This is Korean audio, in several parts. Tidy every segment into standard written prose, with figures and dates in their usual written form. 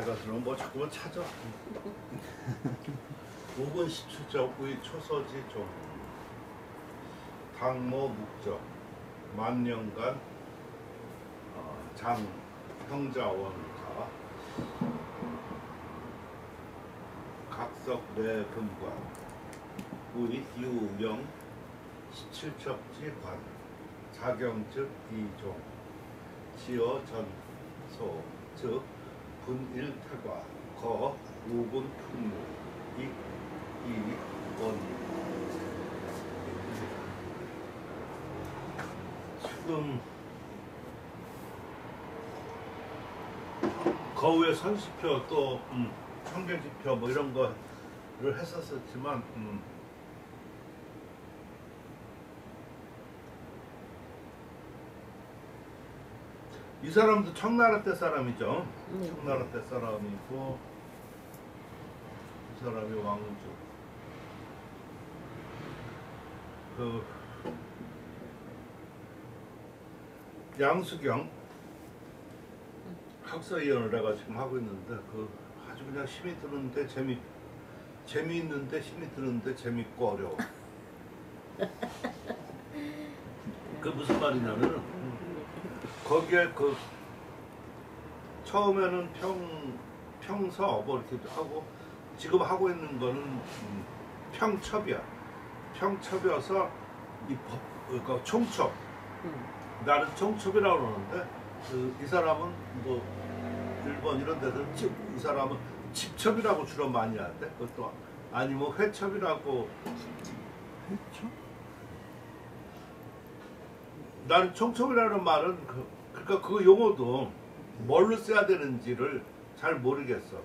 나이가 들면 뭐 자꾸만 찾아. 5분 17적 의 초서지 종 당모 묵적 만년간 장 형자원가 각석 내금관 의 유영 17척지 관 자경즉 이종 지어 전소 즉 분일타과 거 우분 풍무 이원 지금 거우의 선시표 또 청계지표 뭐 이런 거를 했었지만 이 사람도 청나라 때 사람이죠. 청나라 때 사람이고 이 사람이 왕주. 그 양수경 학사위원을 내가 지금 하고 있는데 그 아주 그냥 힘이 드는데 재미있는데 힘이 드는데 재밌고 어려워. 그 무슨 말이냐면 거기에 그 처음에는 평서 뭐 이렇게 하고 지금 하고 있는 거는 평첩이야. 평첩이어서 이 그러니까 총첩. 나는 총첩이라고 그러는데 이 사람은 뭐 일본 이런 데서 이 사람은 집첩이라고 주로 많이 하는데 그것도 아니면 회첩이라고. 회첩? 나는 총첩이라는 말은 그러니까 그 용어도 뭘로 써야 되는지를 잘 모르겠어.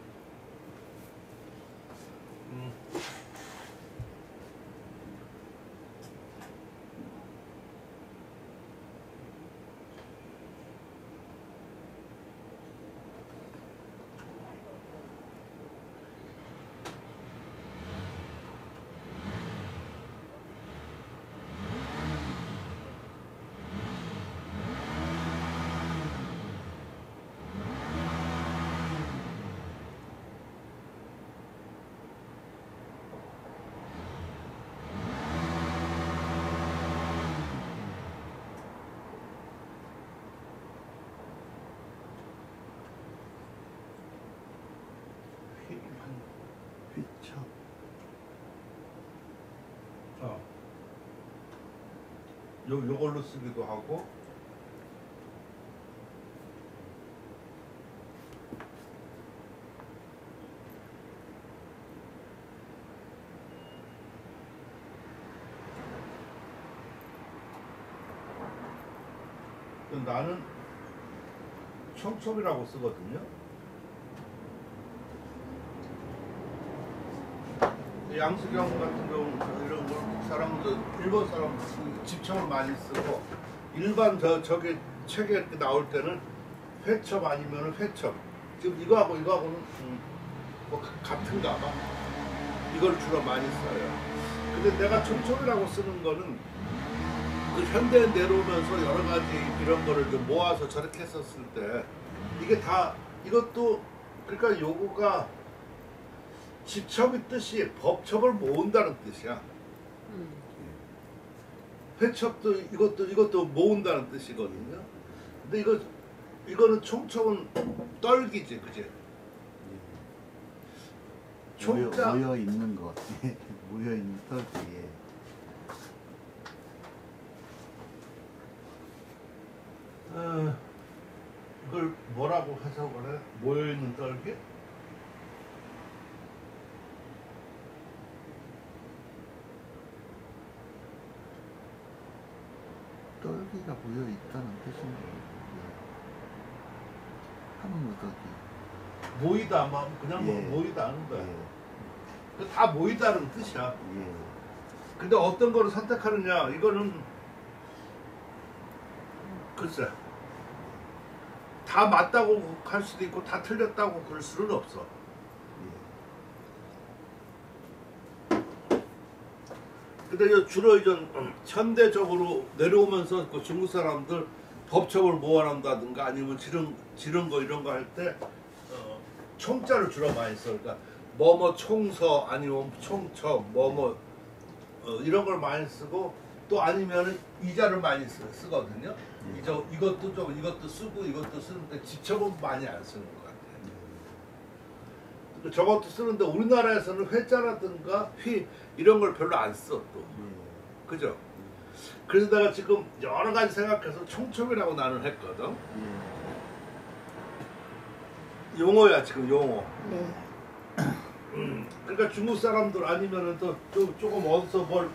회첩. 요걸로 쓰기도 하고 나는 총첩이라고 쓰거든요. 양수경 같은 경우는 이런 걸 사람들 일본 사람 집청을 많이 쓰고 일반 저기 책에 이렇게 나올 때는 회첩 아니면 회첩. 지금 이거하고는 뭐 같은가 봐. 이걸 주로 많이 써요. 근데 내가 총첩이라고 쓰는 거는 그 현대에 내려오면서 여러 가지 이런 거를 좀 모아서 저렇게 했었을 때 이게 다 이것도 그러니까 요거가 집첩의 뜻이 법첩을 모은다는 뜻이야. 회첩도 이것도 모은다는 뜻이거든요. 근데 이거는 총첩은 떨기지, 그지? 총자 모여 있는 것, 모여 있는 떨기에. 그걸 뭐라고 해서 그래? 모여 있는 떨기? 떨기가 모여 있다는 뜻인데 한무더기 모이다, 뭐 그냥 예. 모이다 하는 거야. 예. 그 다 모이다는 뜻이야. 예. 근데 어떤 거를 선택하느냐, 이거는 글쎄 다 맞다고 할 수도 있고 다 틀렸다고 그럴 수는 없어. 근데 주로 이제 현대적으로 내려오면서 그 중국 사람들 법첩을 모아낸다든가 아니면 지른 거 이런 거 할 때 총자를 주로 많이 써. 그러니까 뭐뭐 총서 아니면 총첩 뭐뭐 이런 걸 많이 쓰고 또 아니면은 이자를 많이 쓰거든요. 이것도 쓰고 이것도 쓰는데 지첩은 많이 안 쓰는 것 같아요. 저것도 쓰는데 우리나라에서는 회자라든가 휘 이런 걸 별로 안 써 또. 그죠? 그래서 내가 지금 여러 가지 생각해서 총첩이라고 나는 했거든. 용어야 지금 용어. 네. 그러니까 중국 사람들 아니면은 또 조금 어디서 뭘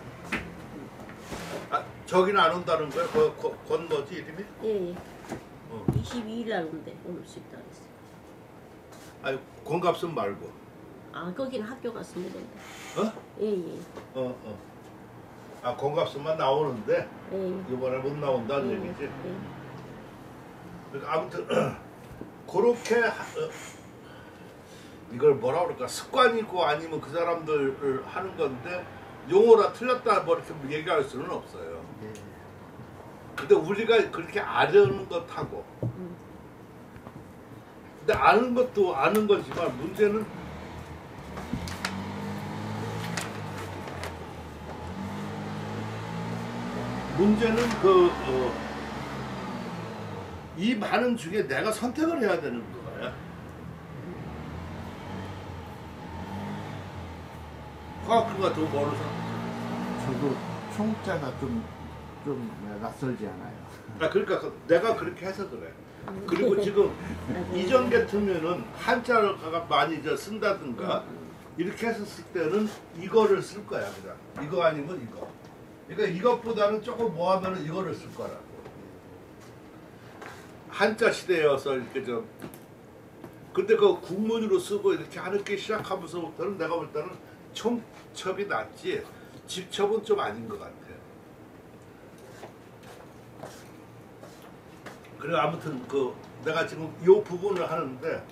저기는 안 온다는 거야? 건 뭐지 이름이? 예. 어. 22일 날 온대. 오늘 수 있다 그랬어. 아니 권갑순 말고. 아 거기는 학교 갔습니다. 어? 예예. 아 권갑순만 나오는데 예. 이번에 못 나온다는 예. 얘기지. 예. 그러니까 아무튼 그렇게 이걸 뭐라 그럴까 습관이고 아니면 그 사람들 하는 건데 용어라 틀렸다 뭐 이렇게 얘기할 수는 없어요. 근데 우리가 그렇게 아는 것하고 근데 아는 것도 아는 거지만 문제는 이 많은 중에 내가 선택을 해야 되는 거야. 화학과 더 뭐를 선택해? 저도 총자가 좀 낯설지 않아요. 그러니까 내가 그렇게 해서 그래. 그리고 지금 이전 같으면은 한자를 많이 쓴다든가 이렇게 했었을 때는 이거를 쓸 거야 그냥. 이거 아니면 이거. 그러니까 이것보다는 조금 뭐 하면은 이거를 쓸 거라고. 한자 시대여서 이렇게 근데 그 국문으로 쓰고 이렇게 하는 게 시작하면서부터는 내가 볼 때는 총첩이 낫지 집첩은 좀 아닌 것 같아요. 그래 아무튼 내가 지금 이 부분을 하는데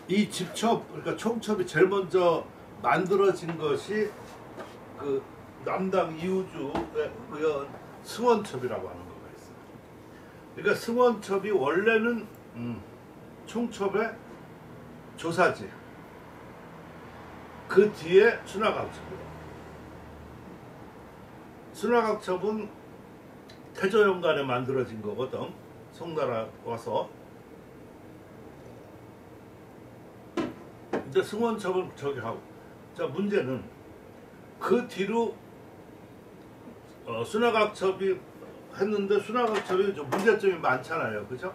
이 집첩 그러니까 총첩이 제일 먼저 만들어진 것이 그 남당 이우주 승원첩이라고 하는 거가 있어요. 그러니까 승원첩이 원래는 총첩의 조사지. 그 뒤에 순화강첩이에요. 순화강첩은 태조영간에 만들어진 거거든. 송나라 와서. 근데 승원첩은 저기 하고. 자 문제는 그 뒤로 순화강첩이 했는데 순화강첩이 좀 문제점이 많잖아요, 그죠?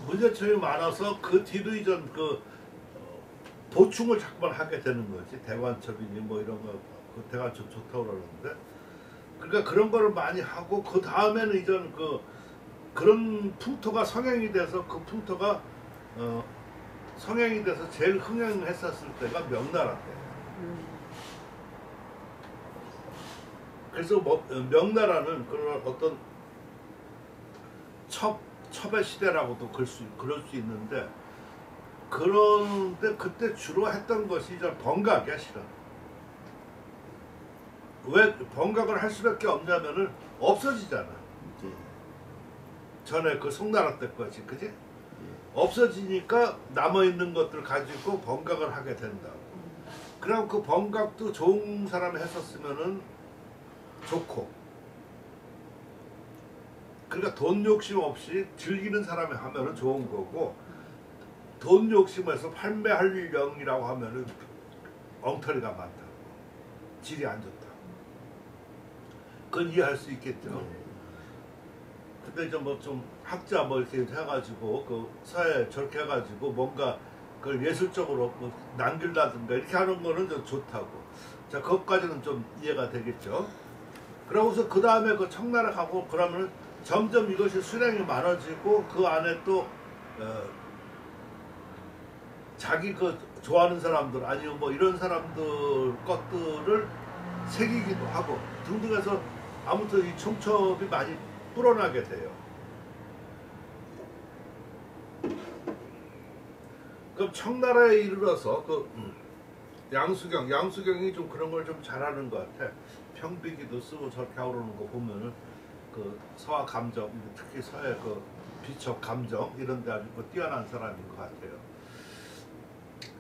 문제점이 많아서 그 뒤로 이전 보충을 자꾸만 하게 되는 거지. 대관첩이니 뭐 이런 거, 그 대관첩 좋다고 그러는데. 그러니까 그런 거를 많이 하고 그 다음에는 이전 그런 풍토가 성행이 돼서 그 풍토가 성행이 돼서 제일 흥행했었을 때가 명나라 때. 그래서 명나라는 그런 어떤 첩의 시대라고도 그럴 수 있는데 그런데 그때 주로 했던 것이 이제 번각이야 실은. 왜 번각을 할 수밖에 없냐면은 없어지잖아. 전에 그 송나라 때 거지, 그지? 없어지니까 남아 있는 것들 가지고 번각을 하게 된다고. 그럼 그 번각도 좋은 사람이 했었으면은 좋고. 그러니까 돈 욕심 없이 즐기는 사람이 하면은 좋은 거고. 돈 욕심에서 판매할 영이라고 하면은 엉터리가 많다고. 질이 안 좋다. 그건 이해할 수 있겠죠. 근데 이제 뭐 좀 학자 뭐 이렇게 해가지고 그 사회 저렇게 해가지고 뭔가 그걸 예술적으로 뭐 남길다든가 이렇게 하는 거는 좀 좋다고. 자, 그것까지는 좀 이해가 되겠죠. 그러고서 그 다음에 그 청나라 가고 그러면 점점 이것이 수량이 많아지고 그 안에 또 자기 그 좋아하는 사람들 아니면 뭐 이런 사람들 것들을 새기기도 하고 등등해서 아무튼 이 총첩이 많이 불어나게 돼요. 그럼 청나라에 이르러서 그 양수경이 좀 그런 걸 좀 잘하는 것 같아. 평비기도 쓰고 저렇게 하고 그러는 거 보면은 그 서화 감정 특히 서해 그 비척, 감정 이런 데 아주 뛰어난 사람인 것 같아요.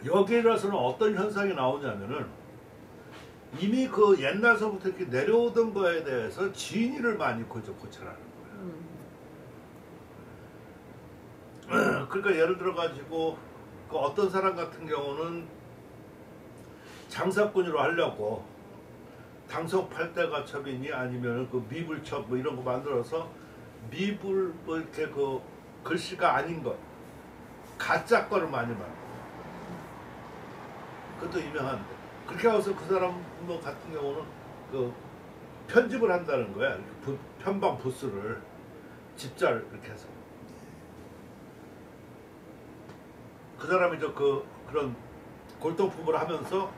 여기에서는 어떤 현상이 나오냐면은 이미 그 옛날서부터 이렇게 내려오던 거에 대해서 진위를 많이 고찰하는 거예요. 그러니까 예를 들어 가지고 그 어떤 사람 같은 경우는 장사꾼으로 하려고 당석팔대가 첩이니 아니면 그 미불첩 뭐 이런 거 만들어서 미불 뭐 이렇게 그 글씨가 아닌 것 가짜 거를 많이 만들어. 그것도 유명한데 그렇게 해서 그 사람 뭐 같은 경우는 그 편집을 한다는 거야. 편방 부스를 집자를 이렇게 해서 그 사람이 그런 골동품을 하면서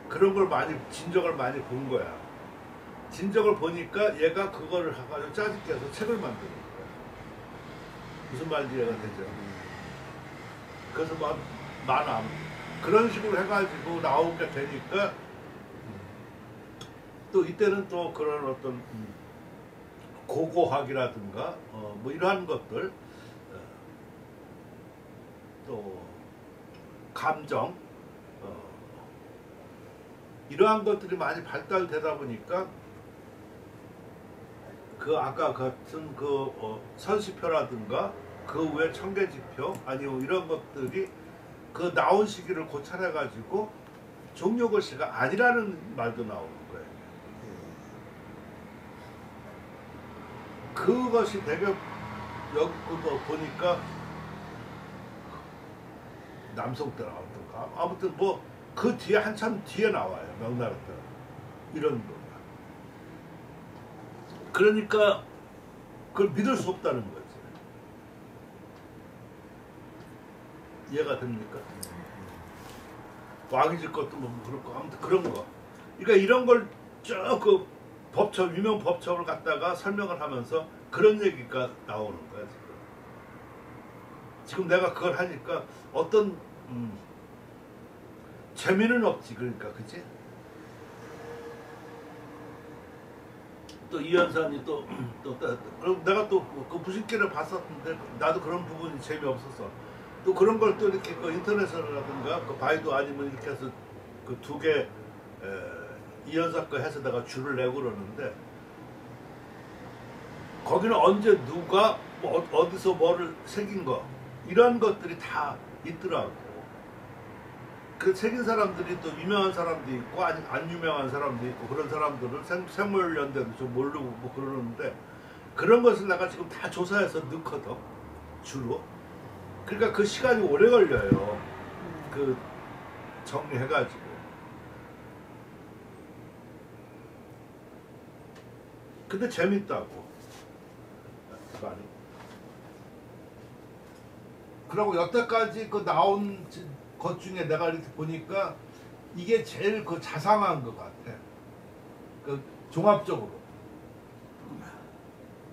그런 걸 많이 진적을 많이 본 거야. 진적을 보니까 얘가 그거를 해가지고 짜집게 해서 책을 만드는 거야. 무슨 말인지 이해가 되죠? 그래서 많아. 그런 식으로 해가지고 나오게 되니까 또 이때는 또 그런 어떤 고고학이라든가 뭐 이러한 것들 또 감정 이러한 것들이 많이 발달되다 보니까 그 아까 같은 선시표라든가 그 외 청계지표 아니면 이런 것들이 그 나온 시기를 고찰해 가지고 종료글씨가 아니라는 말도 나오는 거예요. 그것이 되게 여기 보니까 남성 때 나왔던가 아무튼 뭐 그 뒤에 한참 뒤에 나와요. 명나라 때 이런 거가. 그러니까 그걸 믿을 수 없다는 거지. 이해가 됩니까? 왕이질 것도 뭐 그렇고 아무튼 그런 거. 그러니까 이런 걸 쭉 그 법첩 유명 법첩을 갖다가 설명을 하면서 그런 얘기가 나오는 거야 지금. 지금 내가 그걸 하니까 어떤 재미는 없지 그러니까 그치? 또 이현산이 또 내가 또 그 무식기를 봤었는데 나도 그런 부분이 재미없었어. 또 그런 걸 또 이렇게 그 인터넷이라든가 그 바이도 아니면 이렇게 해서 그 두 개 이현사 거 해서 내가 줄을 내고 그러는데 거기는 언제 누가 뭐 어디서 뭐를 새긴 거 이런 것들이 다 있더라고. 그 새긴 사람들이 또 유명한 사람도 있고 안 유명한 사람도 있고 그런 사람들은 생물연대도 좀 모르고 뭐 그러는데 그런 것을 내가 지금 다 조사해서 넣거든 주로. 그러니까 그 시간이 오래 걸려요. 그 정리해가지고. 근데 재밌다고 많이. 그리고 여태까지 그 나온 것 중에 내가 이렇게 보니까 이게 제일 그 자상한 것 같아. 그 종합적으로.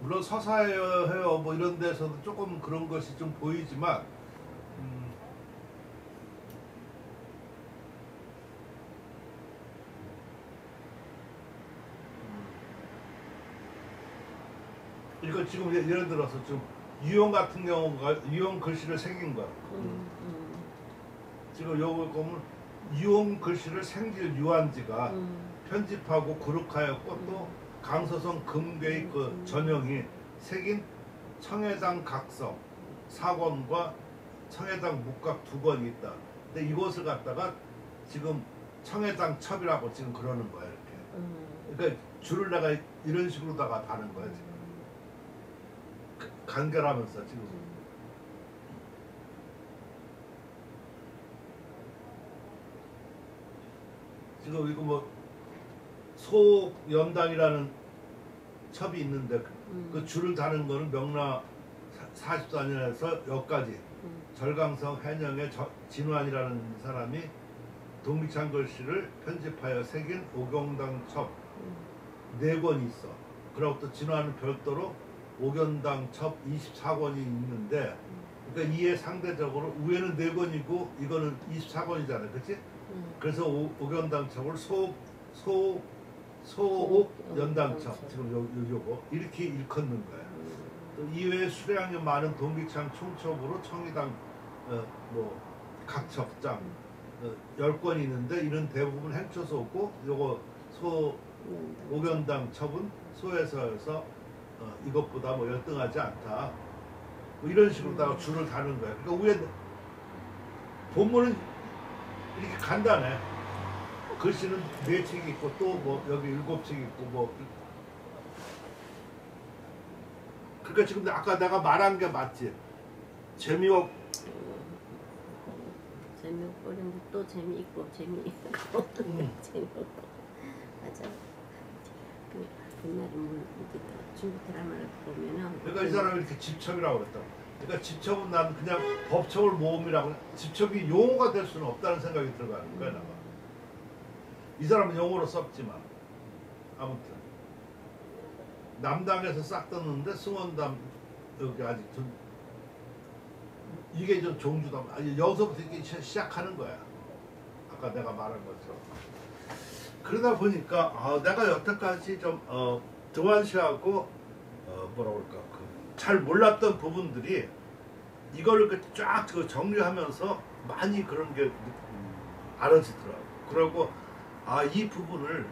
물론 서사해요 뭐 이런 데서도 조금 그런 것이 좀 보이지만 이거 지금 예를 들어서 좀 유형 같은 경우가 유형 글씨를 새긴 거야. 지금 요거 보면 유형 글씨를 생길 유한지가 편집하고 그룹하였고 또 강서성 금괴의 그 전형이 새긴 청해당 각성 4권과 청해당 묵각 2권이 있다. 근데 이것을 갖다가 지금 청해당 첩이라고 지금 그러는 거야 이렇게. 그러니까 줄을 내가 이런 식으로다가 다는 거야 지금. 간결하면서 지금. 지금 이거 뭐 소연당이라는 첩이 있는데 그 줄을 다는 거는 명나 44년에서 여기까지 절강성 해령의 진환이라는 사람이 동미창 글씨를 편집하여 새긴 오경당 첩 4권이 있어. 그리고 또 진환은 별도로 오경당 첩 24권이 있는데 그러니까 이에 상대적으로 위에는 4권이고 이거는 24권이잖아, 그렇지? 그래서 오경당 첩을 소옥 연당첩 지금 요거 이렇게 일컫는 거야. 또 이외에 수량이 많은 동기창 총첩으로 청이당 각 적장 10건이 있는데 이런 대부분 행쳐서 오고 요거 소 오견당 첩은 소에서여서 이것보다 뭐 열등하지 않다. 뭐 이런 식으로다가 줄을 다는 거야. 그러니까 위에 본문은 이렇게 간단해. 글씨는 4책 있고 또 뭐 여기 7책 있고 뭐. 그러니까 지금 아까 내가 말한 게 맞지. 재미없. 재미없고 그런데 또 재미있고 재미있고 재미없고 맞아. 그 옛날에 뭐 중국 드라마를 보면은 그러니까 이 사람이 이렇게 집첩이라고 그랬다. 그러니까 집첩은 난 그냥 법첩을 모음이라고. 집첩이 용어가 될 수는 없다는 생각이 들어가는 거야 나가. 이 사람은 용어로 썼지만 아무튼 남당에서 싹 떴는데 승원담 여기 아직 좀 이게 좀 종주담. 아니 여기서부터 이렇게 시작하는 거야. 아까 내가 말한 것처럼. 그러다 보니까 내가 여태까지 좀 등한시하고 뭐라 그럴까 잘 몰랐던 부분들이 이거를 쫙 정리하면서 많이 그런 게 알아지더라고. 그리고 이 부분을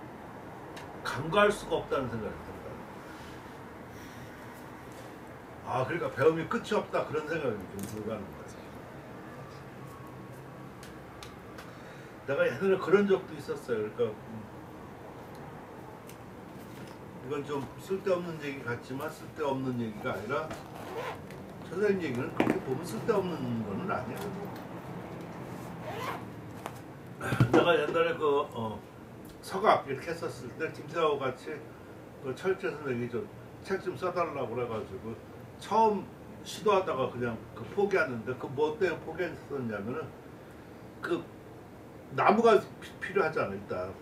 간과할 수가 없다는 생각이 든다. 그러니까 배움이 끝이 없다 그런 생각이 좀 들어가는 거지. 내가 예전에 그런 적도 있었어요. 그러니까 이건 좀 쓸데없는 얘기 같지만 쓸데없는 얘기가 아니라 선생님 얘기는 그렇게 보면 쓸데없는 거는 아니야. 내가 옛날에 서각 이렇게 했었을 때 김세하고 같이 그 철제 선생님이 좀 책 좀 써달라고 그래가지고 처음 시도하다가 그냥 포기하는데 뭐 때문에 포기했었냐면은 나무가 필요하잖아 일단.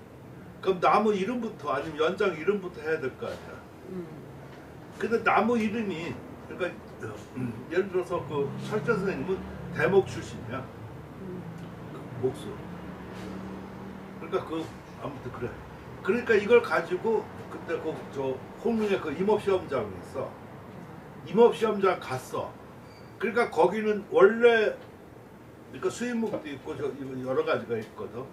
그럼 나무 이름부터 아니면 연장 이름부터 해야 될 거 아니야. 근데 나무 이름이 그러니까 예를 들어서 철제 선생님은 대목 출신이야. 목수. 그러니까 아무튼 그래. 그러니까 이걸 가지고 그때 홍릉에 임업시험장이 있어. 임업시험장 갔어. 그러니까 거기는 원래 그러니까 수입목도 있고 여러 가지가 있거든.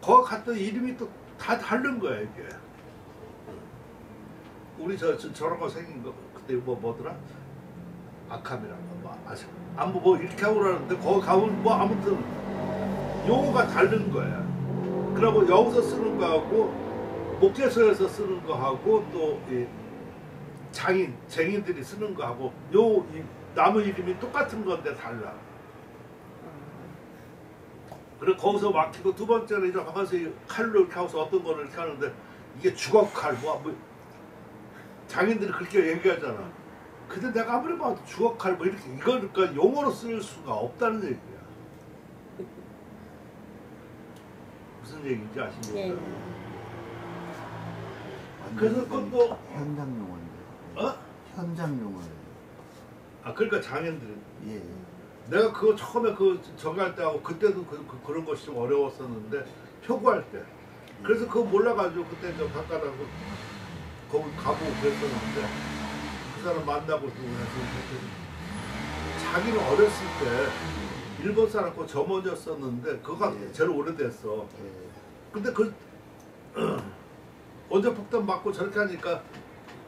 거기 갔더니 이름이 또 다 다른 거야 이게. 우리 저런 거 생긴 거 그때 뭐더라? 아캄이라고 뭐 이렇게 하고 그러는데 거기 가면 뭐 아무튼 용어가 다른 거야. 그리고 여기서 쓰는 거하고 목재소에서 쓰는 거하고 또 쟁인들이 쓰는 거하고 이 나무 이름이 똑같은 건데 달라. 그리고 거기서 막히고 두 번째는 이제 가서 칼로 이렇게 하고서 어떤 거를 이렇게 하는데 이게 주걱칼 뭐 장인들이 그렇게 얘기하잖아. 근데 내가 아무리 봐도 주걱칼 뭐 이렇게 이걸 그러니까 용어로 쓸 수가 없다는 얘기야. 무슨 얘기인지 아시죠? 네. 그래서 그것도 현장 용어인데. 현장 용어. 그러니까 장인들이. 예. 내가 그거 처음에 저기 할 때 하고 그때도 그런 것이 좀 어려웠었는데 표구할 때. 그래서 그거 몰라가지고 그때 저 바깥하고 거기 가보고 그랬었는데 그 사람 만나고 또 자기는 어렸을 때 일본 사람 거 점원이었었는데 그거가 제일 오래됐어. 근데 언제 폭탄 맞고 저렇게 하니까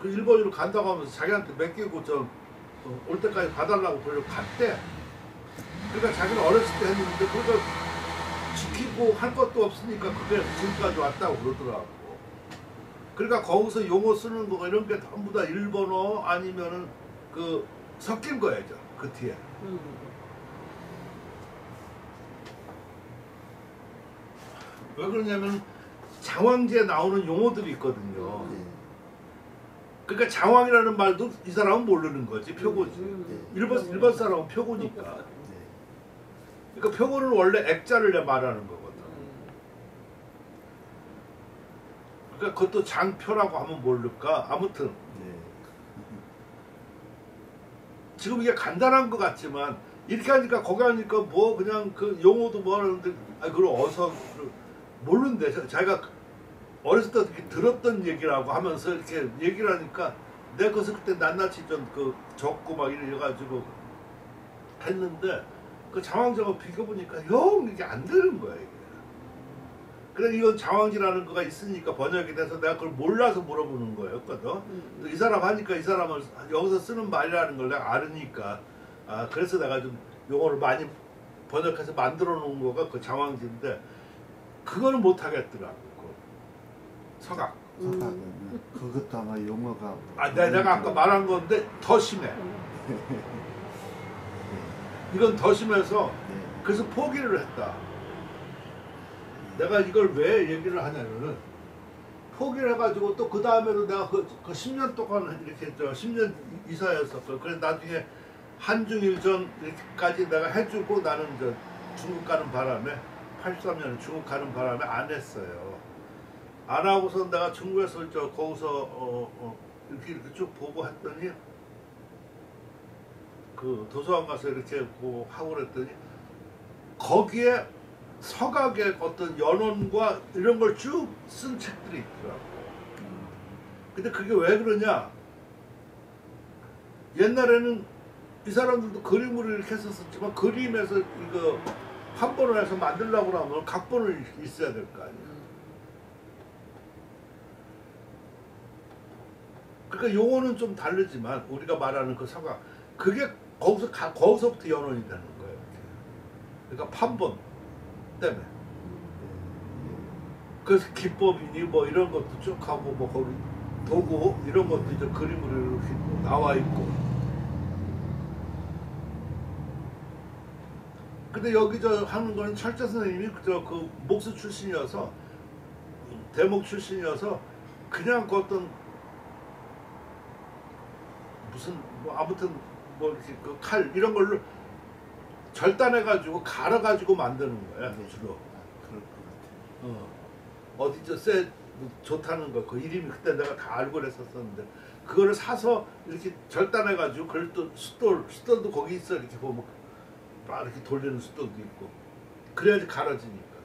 그 일본으로 간다고 하면서 자기한테 맡기고 올 때까지 봐달라고 그러려고 갔대. 그러니까 자기는 어렸을 때 했는데 그걸 지키고 할 것도 없으니까 그게 지금까지 왔다고 그러더라고. 그러니까 거기서 용어 쓰는 거 이런 게 전부 다 일본어 아니면은 섞인 거야죠. 그 뒤에. 왜 그러냐면 장황지에 나오는 용어들이 있거든요. 그러니까 장황이라는 말도 이 사람은 모르는 거지. 표고지. 일본 사람은 표고니까. 그러니까 표고는 원래 액자를 말하는 거거든. 그러니까 그것도 장표라고 하면 모를까. 아무튼 지금 이게 간단한 것 같지만 이렇게 하니까 거기 하니까 뭐 그냥 용어도 뭐 하는데 그걸 어서 모르는데 자기가 어렸을 때 들었던 얘기라고 하면서 이렇게 얘기를 하니까 내가 그래서 그때 낱낱이 좀 그 적고 막 이래가지고 했는데 그 장황제하고 비교보니까 영 이게 안 되는 거야 이게. 그래 이건 장황지라는 거가 있으니까 번역이 돼서 내가 그걸 몰라서 물어보는 거였거든. 또 이 사람 하니까 이 사람은 여기서 쓰는 말이라는 걸 내가 알으니까 그래서 내가 좀 용어를 많이 번역해서 만들어 놓은 거가 그 장황지인데 그거는 못 하겠더라고. 그 서각. 서각은 그것도 아마 용어가 내가 아까 말한 건데 더 심해. 이건 더 심해서 네. 그래서 포기를 했다. 내가 이걸 왜 얘기를 하냐면은 포기를 해가지고 또 그 다음에도 내가 그 10년 동안 이렇게 10년 이사였었고 그래서 나중에 한중일전까지 내가 해주고 나는 중국 가는 바람에 83년에 중국 가는 바람에 안 했어요. 안 하고서 내가 중국에서 거기서 이렇게 쭉 보고 했더니 그 도서관 가서 이렇게 하고 그랬더니 거기에 서각의 어떤 연원과 이런 걸 쭉 쓴 책들이 있더라고. 근데 그게 왜 그러냐? 옛날에는 이 사람들도 그림으로 이렇게 했었지만 그림에서 이거 한번을 해서 만들려고 하면 각본을 있어야 될 거 아니야. 그러니까 용어는 좀 다르지만 우리가 말하는 그 서각 그게 거기서부터 연원이 되는 거예요. 그러니까 판본 때문에. 그래서 기법이니 뭐 이런 것도 쭉 하고 뭐 거기 도구 이런 것도 이제 그림으로 이렇게 나와 있고. 근데 여기 하는 거는 철자 선생님이 그 목수 출신이어서 대목 출신이어서 그냥 그 어떤 무슨 뭐 아무튼 뭐 이렇게 그 칼 이런 걸로 절단해가지고 갈아가지고 만드는 거야 주로. 그럴 것 같아요. 어디 좋다는 거 그 이름이 그때 내가 다 알고 그랬었는데 그거를 사서 이렇게 절단해가지고 그걸 또 숫돌도 거기 있어 이렇게 보면 막 이렇게 돌리는 숫돌도 있고 그래야지 갈아지니까.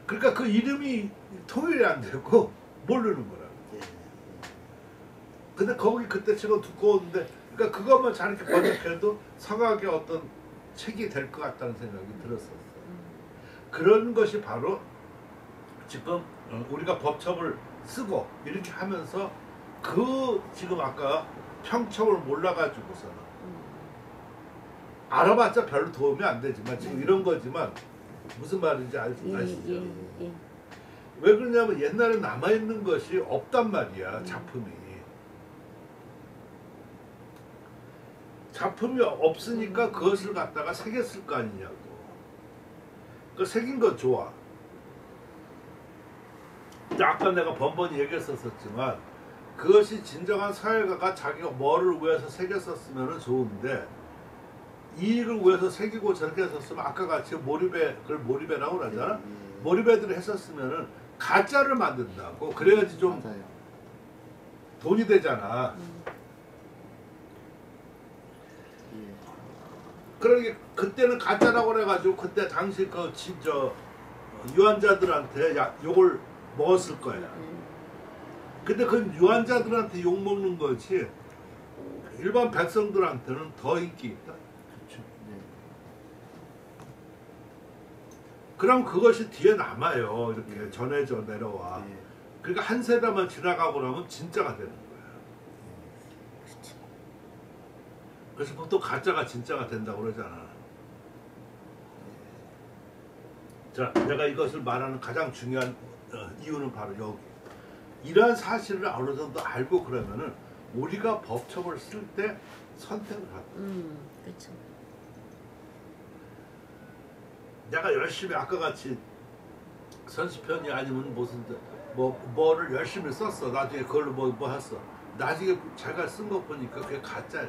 그러니까 그 이름이 통일이 안 되고 모르는 거라. 근데 거기 그때 책은 두꺼웠는데 그러니까 그것만 잘 이렇게 번역해도 서각의 어떤 책이 될 것 같다는 생각이 들었었어요. 그런 것이 바로 지금 우리가 법첩을 쓰고 이렇게 하면서 그 지금 아까 평첩을 몰라가지고서는 알아봤자 별로 도움이 안 되지만 지금 이런 거지만 무슨 말인지 아시죠? 왜 그러냐면 옛날에 남아있는 것이 없단 말이야. 작품이 없으니까 그것을 갖다가 새겼을 거 아니냐고. 그 새긴 건 좋아. 아까 내가 번번이 얘기했었지만 그것이 진정한 사회가가 자기가 뭐를 위해서 새겼었으면 좋은데 이익을 위해서 새기고 저렇게 했었으면 아까 같이 그걸 몰입해라고 그러잖아. 몰입해들 했었으면 가짜를 만든다고. 그래야지 좀 맞아요. 돈이 되잖아. 그러니까 그때는 가짜라고 그래가지고 그때 당시 그 유한자들한테 욕을 먹었을 거야. 근데 그 유한자들한테 욕 먹는 것이 일반 백성들한테는 더 인기 있다. 그렇죠. 네. 그럼 그것이 뒤에 남아요. 이렇게 전해져 내려와. 네. 그러니까 한 세대만 지나가고 나면 진짜가 되는 거야. 그래서 보통 가짜가 진짜가 된다고 그러잖아. 자, 내가 이것을 말하는 가장 중요한 이유는 바로 여기. 이러한 사실을 어느 정도 알고 그러면은 우리가 법첩을 쓸 때 선택을 하고. 그렇죠. 내가 열심히 아까 같이 선시편이 아니면 무슨 뭐를 열심히 썼어. 나중에 그걸로 뭐 했어. 나중에 제가 쓴 거 보니까 그게 가짜야.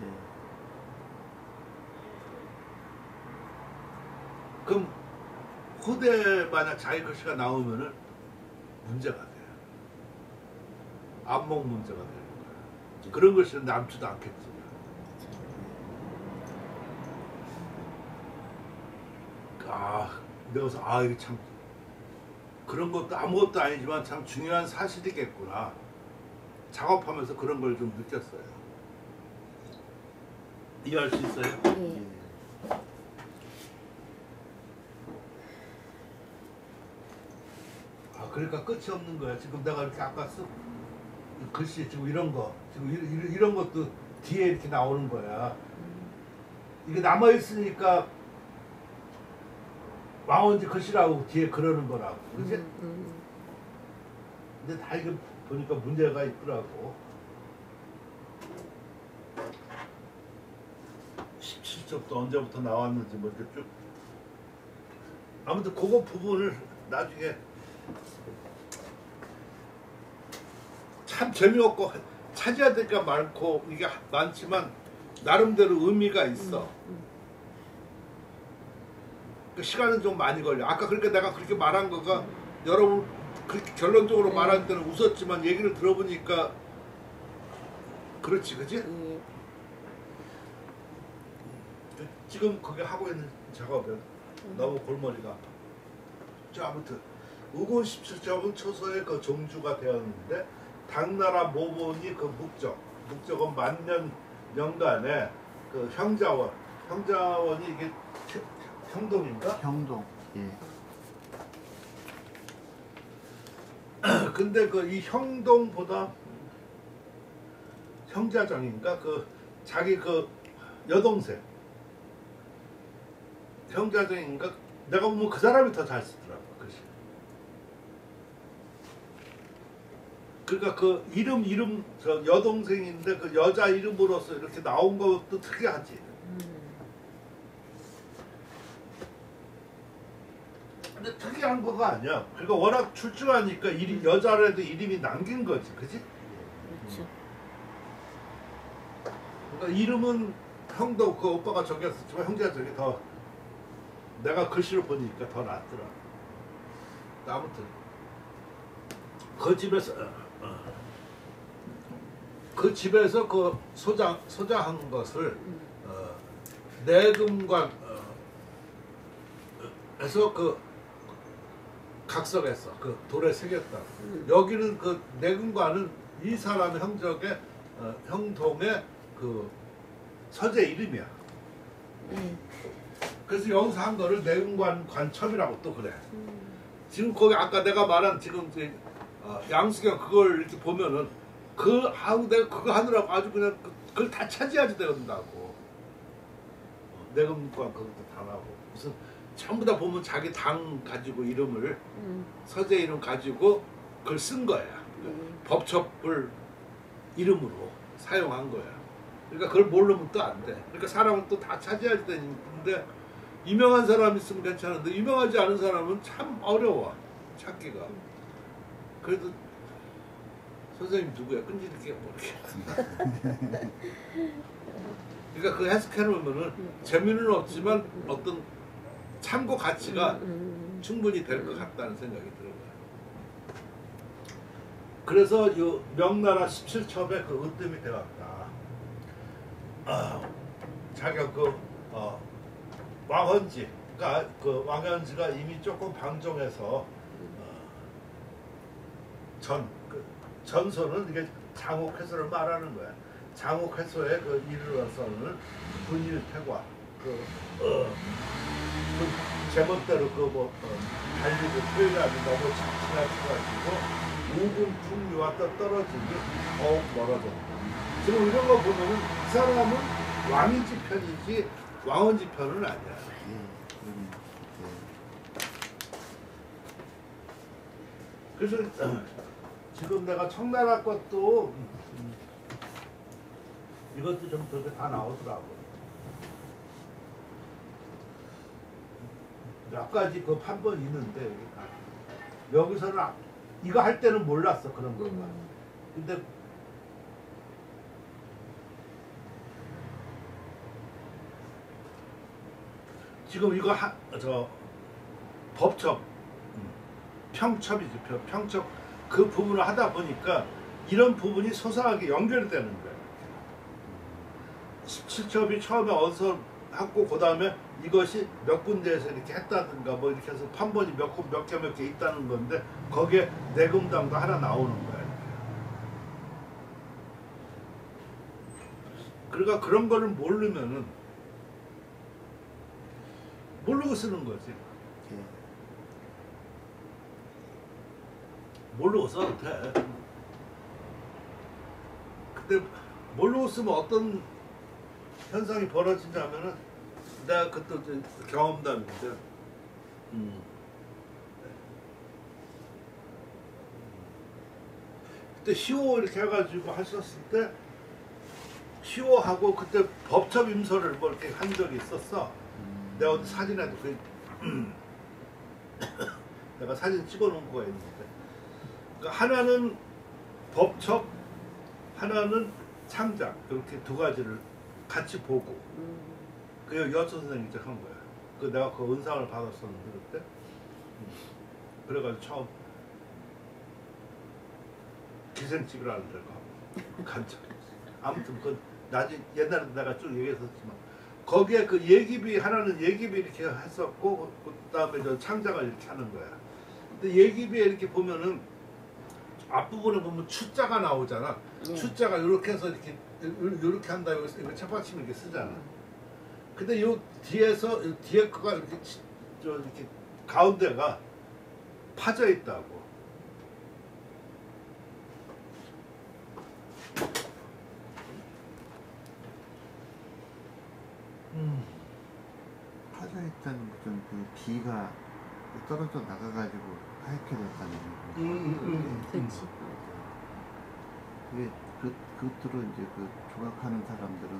네. 그럼 후대 만약 자기 글씨가 나오면은 문제가 돼. 안목 문제가 되는 거야. 그런 글씨는 남지도 않겠지. 내가 그래서 이게 참 그런 것도 아무것도 아니지만 참 중요한 사실이겠구나. 작업하면서 그런 걸 좀 느꼈어요. 이해할 수 있어요? 예. 예. 아, 그러니까 끝이 없는 거야. 지금 내가 이렇게 아까 쓴 글씨 지금 이런 거 지금 이런 것도 뒤에 이렇게 나오는 거야. 이게 남아 있으니까 왕원지 글씨라고 뒤에 그러는 거라고. 그지? 근데 다 이게 보니까 문제가 있더라고. 17쪽도 언제부터 나왔는지 뭐 이렇게 쭉. 아무튼 그거 부분을 나중에 참 재미없고 찾아야 될 게 많고 이게 많지만 나름대로 의미가 있어. 그 시간은 좀 많이 걸려. 아까 그러니까 내가 그렇게 말한 거가 여러분 그렇게 결론적으로 말할 때는 웃었지만 얘기를 들어보니까 그렇지, 그지? 예. 지금 거기 하고 있는 작업은 너무 골머리가 아파. 자, 아무튼 우군 17점은 초소의 그 종주가 되었는데 당나라 모본이 그 목적은 만년 년간의 그 형자원이 이게 형동인가? 형동. 예. 근데 그 이 형동보다 형자정인가 그 자기 그 여동생 형자정인가 내가 보면 그 사람이 더 잘 쓰더라고 글씨. 그러니까 그 이름 저 여동생인데 그 여자 이름으로서 이렇게 나온 것도 특이하지. 근데 특이한 거가 아니야. 그러니까 워낙 출중하니까 여자라도 이름이 남긴 거지, 그지? 그렇죠. 그러니까 이름은 형도 그 오빠가 적였었지만 형제가 저기 더 내가 글씨를 보니까 더 낫더라. 아무튼 그 집에서 그 소장한 것을 내금관 에서 그 각석했어. 그 돌에 새겼다. 여기는 그 내금관은 이 사람의 형적의 형동의 그 서재 이름이야. 그래서 여기서 한 거를 내금관 관첩이라고 또 그래. 지금 거기 아까 내가 말한 지금 양수경 그걸 이렇게 보면은 내가 그거 하느라고 아주 그냥 그걸 다 차지하지 된다고. 내금관 그것도 다 나고 무슨 전부 다 보면 자기 당 가지고 이름을 서재 이름 가지고 그걸 쓴 거야. 법첩을 이름으로 사용한 거야. 그러니까 그걸 모르면 또 안 돼. 그러니까 사람은 또 다 차지해야 되는데 유명한 사람 있으면 괜찮은데 유명하지 않은 사람은 참 어려워 찾기가. 그래도 선생님 누구야? 끈질기게 모르게. 그러니까 그 해석해 놓으면은 재미는 없지만 어떤 참고 가치가 충분히 될 것 같다는 생각이 들어요. 그래서 이 명나라 17첩의 그 으뜸이 되었다. 자기가 왕헌지가 그 왕현지가 이미 조금 방종해서 전소는 이게 장옥회소를 말하는 거야. 장옥회소에 그 이르러서는 분일태과 그 제멋대로 달리고 표현하기 너무 지나쳐가지고 우군 풍류와 떨어지기 더욱 멀어졌다. 지금 이런 거 보면은 이 사람은 왕인지 편이지 왕언지 편은 아니야. 그래서 지금 내가 청나라 것도 이것도 좀 그렇게 다 나오더라고. 몇 가지 그 판본이 있는데 여기서는 이거 할 때는 몰랐어 그런 거가. 근데 지금 이거 법첩 평첩이지 평첩 그 부분을 하다 보니까 이런 부분이 소소하게 연결되는 거야. 17첩이 처음에 어디서 하고 그 다음에 이것이 몇 군데에서 이렇게 했다든가 뭐 이렇게 해서 판본이 몇 개 있다는 건데 거기에 내금당도 하나 나오는 거야. 그러니까 그런 거를 모르면은 모르고 쓰는 거지. 예. 모르고 써도 돼. 근데 모르고 쓰면 어떤 현상이 벌어지냐면은 내가 그것도 이제 경험담인데 그때 시호 이렇게 해가지고 하셨을 때 시호하고 그때 법첩 임서를 뭐 이렇게 한 적이 있었어. 내가 어디 사진에도 그 내가 사진 찍어놓은 거가 있는데 그러니까 하나는 법첩 하나는 창작 이렇게 두 가지를 같이 보고 그 여천 선생님이 이제 한 거야. 그 내가 그 은상을 받았었는데 그때 그래가지고 처음 기생집이라는 데를 간 적이 있어. 아무튼 그 나중에 옛날에 내가 쭉 얘기했었지만 거기에 그 예기비 하나는 예기비 이렇게 했었고 그 다음에 저 창작을 이렇게 하는 거야. 근데 예기비에 이렇게 보면은 앞부분에 보면 추자가 나오잖아. 추자가 이렇게 해서 이렇게 한다 이거 책받침 이렇게 쓰잖아. 근데 요 뒤에서 요 뒤에 거가 이렇게 이렇게 가운데가 파져 있다고. 파져 있다는 것은 그 비가 떨어져 나가가지고 하얗게 됐다는 얘기죠. 그렇지. 그게 그것들을 이제 그 조각하는 사람들은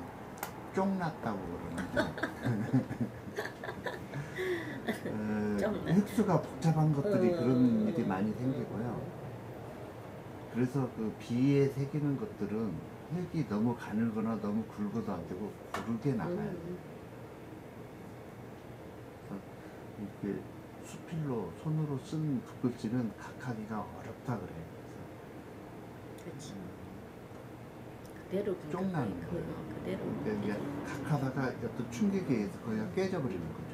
쫑났다고 그러는데 쫑났. 획수가 복잡한 것들이 그런 일이 많이 생기고요. 그래서 그 비에 새기는 것들은 획이 너무 가늘거나 너무 굵어도 안 되고 고르게 나가야 돼요. 그래서 이렇게 수필로 손으로 쓴 붓글씨는 각하기가 어렵다 그래요. 그렇지. 그대로 쫑나는 거예요. 그대로. 그러니까 이제 각하다가 어떤 충격에 의해서 거기가 깨져버리는 거죠.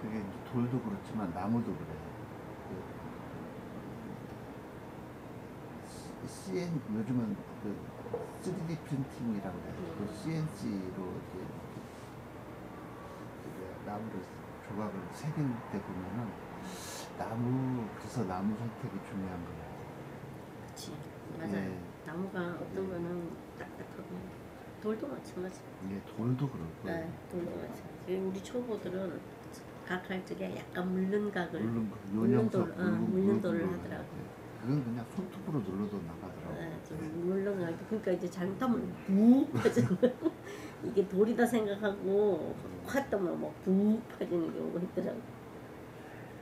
그게 이제 돌도 그렇지만 나무도 그래요. 그 CN 요즘은 그 3D 프린팅이라고 해요. 그 CNC로 이제 나무를 조각을 새길 때 보면은 그래서 나무 선택이 중요한 거예요. 그렇지. 맞아. 네. 나무가 어떤 거는 딱딱하고 돌도 마찬가지. 이게 돌도 그렇고. 네, 돌도 마찬가지. 우리 초보들은 각할 적에 약간 물른 각을 물론 물른 돌, 요령석 물른 돌을 하더라고. 그건 그냥 손톱으로 눌러도 나가더라고. 네, 좀 물른 각. 그러니까 이제 잘못하면 붕 빠지는 거야. 이게 돌이다 생각하고 확 떠면 붕 빠지는 경우가 있더라고.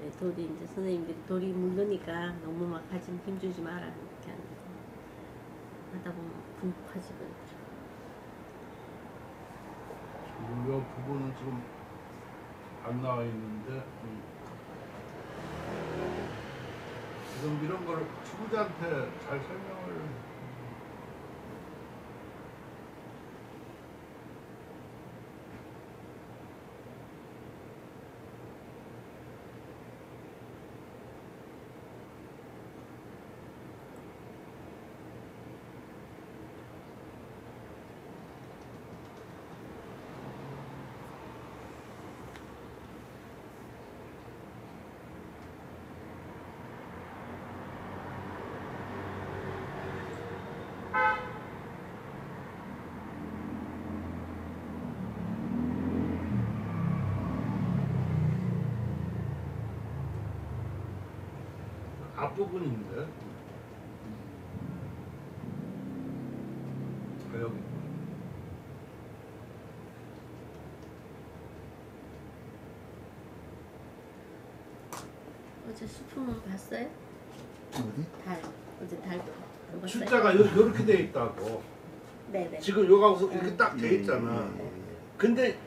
네, 돌이 이제 선생님들이 돌이 물르니까 너무 막 하지 힘주지 마라 이렇게 하는 거. 하다 보면 붕 빠지고. 이 부분은 지금 안 나와 있는데 지금 이런 거를 초보자한테 잘 설명을 앞부분인데 여기 어제 수품은 봤어요? 어디? 달. 어제 달 안 봤어요? 숫자가 이렇게 돼 있다고. 네네. 지금 요가서 이렇게 딱 돼 있잖아. 근데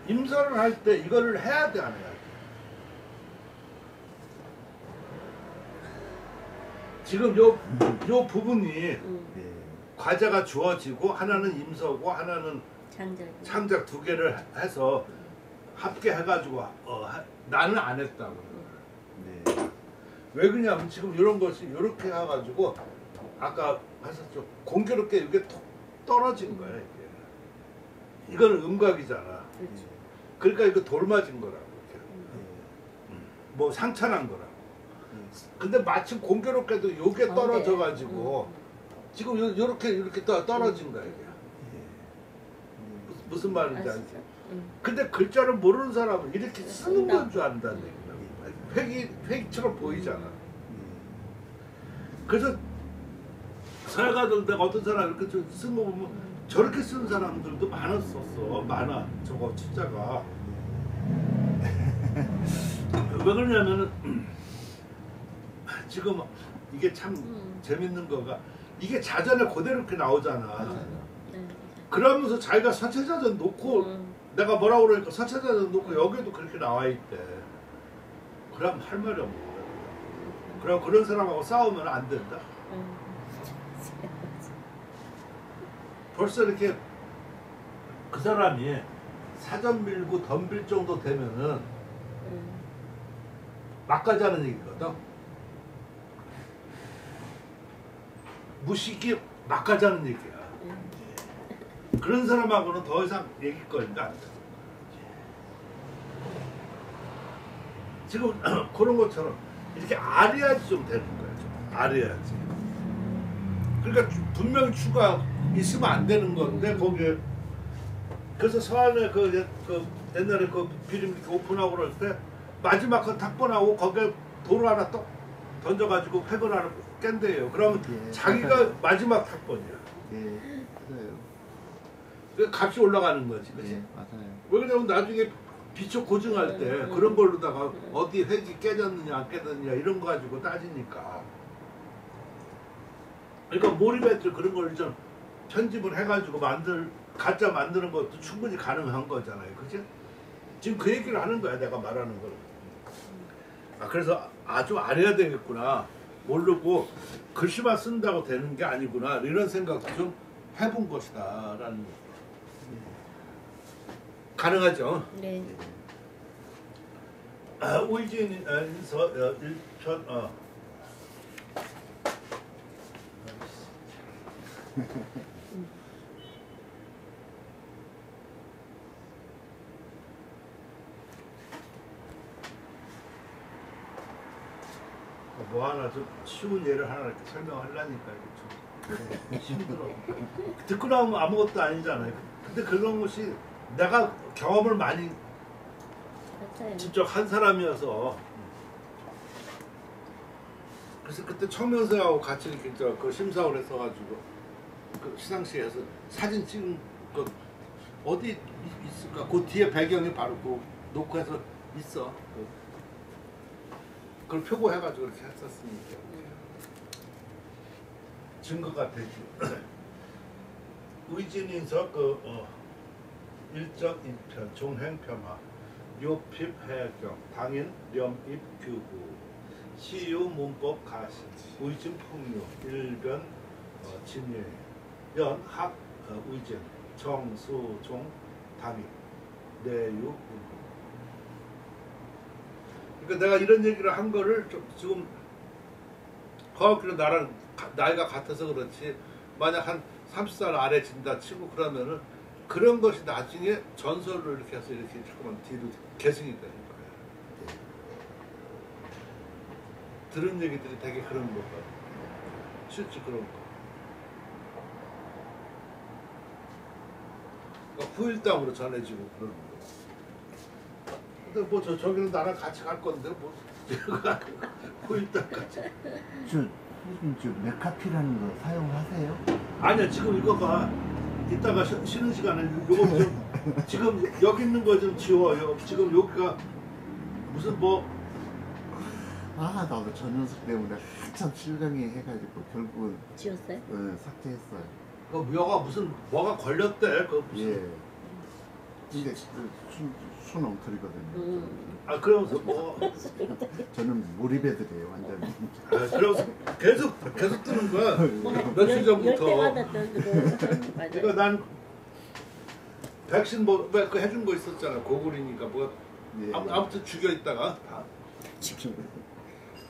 임설을 할 때 이거를 해야 돼 안 해야 돼? 지금 요 부분이 네. 과제가 주어지고 하나는 임서고 하나는 장작. 창작 두 개를 해서 합계해가지고 나는 안 했다고. 네. 왜 그러냐면 지금 이런 것이 이렇게 해가지고 아까 하셨죠. 공교롭게 이게 톡 떨어진 거야 이게. 이거는 음각이잖아. 그렇죠. 그러니까 이거 돌 맞은 거라고. 뭐 상처난 거라고. 근데 마침 공교롭게도 이게 떨어져가지고 지금 이렇게 떨어진 거야 이게. 무슨 말인지 알지? 근데 글자를 모르는 사람은 이렇게 쓰는 건 줄 안다는 얘기야. 회기처럼 보이잖아. 그래서 서해가도 내가 어떤 사람 이렇게 쓴 거 보면 저렇게 쓰는 사람들도 많았었어. 많아. 저거 진짜가. 왜 그러냐면은 지금 이게 참 재밌는 거가 이게 자전에 그대로 이렇게 나오잖아. 그러면서 자기가 서체자전 놓고 내가 뭐라고 그러니까 서체자전 놓고 여기도 그렇게 나와 있대. 그럼 할 말이 없는 거야. 그럼 그런 사람하고 싸우면 안 된다. 벌써 이렇게 그 사람이 사전 밀고 덤빌 정도 되면은 막가자는 얘기거든. 무식이 막가자는 얘기야. 그런 사람하고는 더 이상 얘기거리가 안 돼. 지금 그런 것처럼 이렇게 아려야지 좀 되는 거야. 좀 아려야지. 그러니까 분명히 추가 있으면 안 되는 건데 거기에 그래서 서안에 그 옛날에 그 비림 이렇게 오픈하고 그럴 때 마지막 그 탁번하고 거기에 돌을 하나 떡 던져가지고 팩을 하나 깬대요. 그러면 자기가 마지막 탁번이야. 예, 맞아요. 그 값이 올라가는 거지, 그렇지? 예, 맞아요. 왜 그러냐면 나중에 비축 고증할 때 그런 걸로다가 어디 획이 깨졌느냐 안 깨졌느냐 이런 거 가지고 따지니까. 그러니까 몰입했을 그런 걸 좀 편집을 해가지고 가짜 만드는 것도 충분히 가능한 거잖아요, 그렇지? 지금 그 얘기를 하는 거야, 내가 말하는 걸. 아, 그래서 아주 알아야 되겠구나. 모르고 글씨만 쓴다고 되는 게 아니구나. 이런 생각도 좀 해본 것이다라는. 가능하죠. 네. 우이진에서 1편 뭐 하나 좀 쉬운 예를 하나 이렇게 설명하려니까 이게 좀 힘들어. 듣고 나오면 아무것도 아니잖아요. 근데 그런 것이 내가 경험을 많이 맞아요. 직접 한 사람이어서 그래서 그때 청명서하고 같이 이렇게 그 심사를 했어가지고 그 시상식에서 사진 찍은 거 어디 있을까? 그 뒤에 배경이 바로 그 놓고 해서 있어. 그걸 표고해가지고 이렇게 했었으니까 증거가 되지. 의진인서 그 1.1편 종행편화 요핍 해경 당인 렴입 규구 시유 문법 가시 의진 풍류 일변 진예 연학 의진 정수종 당인 내유 그러니까 내가 이런 얘기를 한 거를 좀 지금 허학기로 나랑 나이가 같아서 그렇지 만약 한 30살 아래 진다 치고 그러면은 그런 것이 나중에 전설을 이렇게 해서 이렇게 조금만 뒤로 계승이 되는 거예요. 들은 얘기들이 되게 그런 거거든. 실제 그런 거. 그러니까 후일담으로 전해지고 그런 거. 근데 뭐 저기는 나랑 같이 갈 건데 뭐 후일담까지. 저 메카피라는 거 사용하세요? 아니야 지금 이거가 이따가 쉬는 시간에 요거 좀 지금 여기 있는 거 좀 지워요. 지금 여기가 무슨 뭐 나도 저 녀석 때문에 한참 실강이 해가지고 결국은 지웠어요? 삭제했어요. 그 묘가 무슨 뭐가 걸렸대. 그 무슨 예. 근데 순 엉터리거든요. 아 그러면서 뭐 저는 몰입해드려요 완전히. 그러면서 계속 뜨는 거야. 며칠 전부터. 열 때마다 뜨고. 그러니까 난 백신 그 해준 거 있었잖아. 고글이니까 뭐 예. 아무튼 죽여 있다가 다.